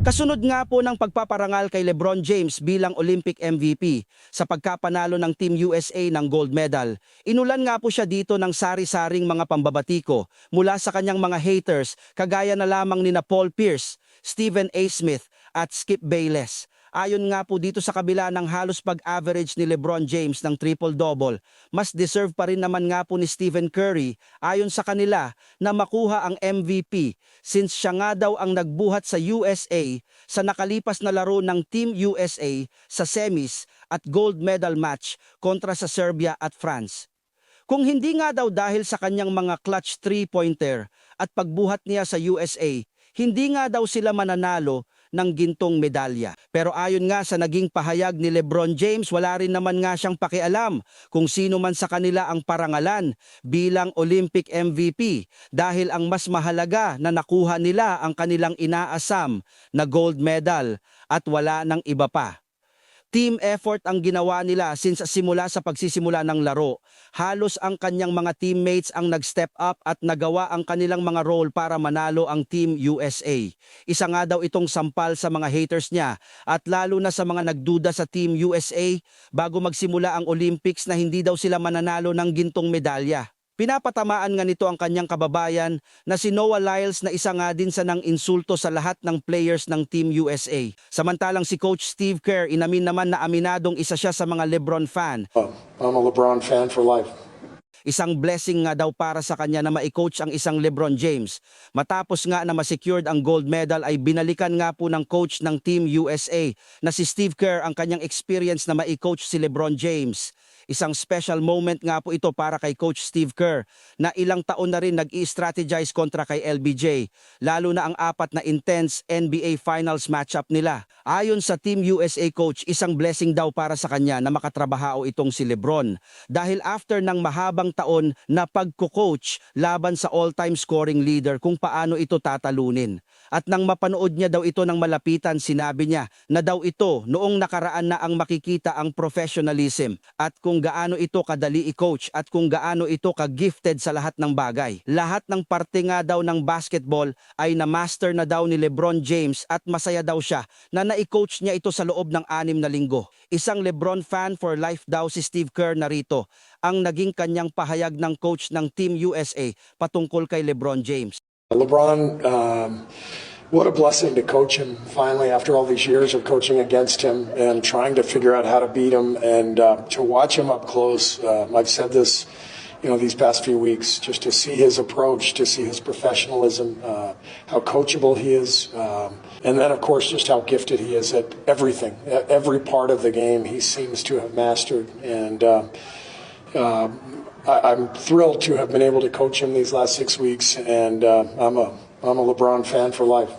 Kasunod nga po ng pagpaparangal kay LeBron James bilang Olympic MVP sa pagkapanalo ng Team USA ng gold medal, inulan nga po siya dito ng sari-saring mga pambabatiko mula sa kanyang mga haters kagaya na lamang nina Paul Pierce, Stephen A. Smith at Skip Bayless. Ayon nga po dito sa kabila ng halos pag-average ni LeBron James ng triple-double, mas deserve pa rin naman nga po ni Stephen Curry ayon sa kanila na makuha ang MVP since siya nga daw ang nagbuhat sa USA sa nakalipas na laro ng Team USA sa semis at gold medal match kontra sa Serbia at France. Kung hindi nga daw dahil sa kanyang mga clutch three-pointer at pagbuhat niya sa USA, hindi nga daw sila mananalo ng gintong medalya. Pero ayon nga sa naging pahayag ni LeBron James, wala rin naman nga siyang pakialam kung sino man sa kanila ang parangalan bilang Olympic MVP dahil ang mas mahalaga na nakuha nila ang kanilang inaasam na gold medal at wala ng iba pa. Team effort ang ginawa nila since simula sa pagsisimula ng laro. Halos ang kanyang mga teammates ang nag-step up at nagawa ang kanilang mga role para manalo ang Team USA. Isa nga daw itong sampal sa mga haters niya at lalo na sa mga nagduda sa Team USA bago magsimula ang Olympics na hindi daw sila mananalo ng gintong medalya. Pinapatamaan nga nito ang kanyang kababayan na si Noah Lyles na isa nga din sa nang insulto sa lahat ng players ng Team USA. Samantalang si Coach Steve Kerr inamin naman na aminadong isa siya sa mga LeBron fan. I'm a LeBron fan for life. Isang blessing nga daw para sa kanya na ma-coach ang isang LeBron James. Matapos nga na ma-secured ang gold medal ay binalikan nga po ng coach ng Team USA na si Steve Kerr ang kanyang experience na ma-coach si LeBron James. Isang special moment nga po ito para kay Coach Steve Kerr na ilang taon na rin nag-i-strategize kontra kay LBJ, lalo na ang apat na intense NBA Finals matchup nila. Ayon sa Team USA coach, isang blessing daw para sa kanya na makatrabaho itong si LeBron dahil after ng mahabang taon na pagko-coach laban sa all-time scoring leader kung paano ito tatalunin. At nang mapanood niya daw ito ng malapitan, sinabi niya na daw ito noong nakaraan na ang makikita ang professionalism at kung gaano ito kadali i-coach at kung gaano ito ka-gifted sa lahat ng bagay. Lahat ng parte nga daw ng basketball ay na-master na daw ni LeBron James at masaya daw siya na na-coach niya ito sa loob ng 6 na linggo. Isang LeBron fan for life daw si Steve Kerr narito ang naging kanyang pahayag ng coach ng Team USA patungkol kay LeBron James. LeBron, what a blessing to coach him finally after all these years of coaching against him and trying to figure out how to beat him and to watch him up close. I've said this, these past few weeks, just to see his approach, to see his professionalism, how coachable he is, and then of course just how gifted he is at everything, at every part of the game he seems to have mastered. And I'm thrilled to have been able to coach him these last 6 weeks, and I'm a LeBron fan for life.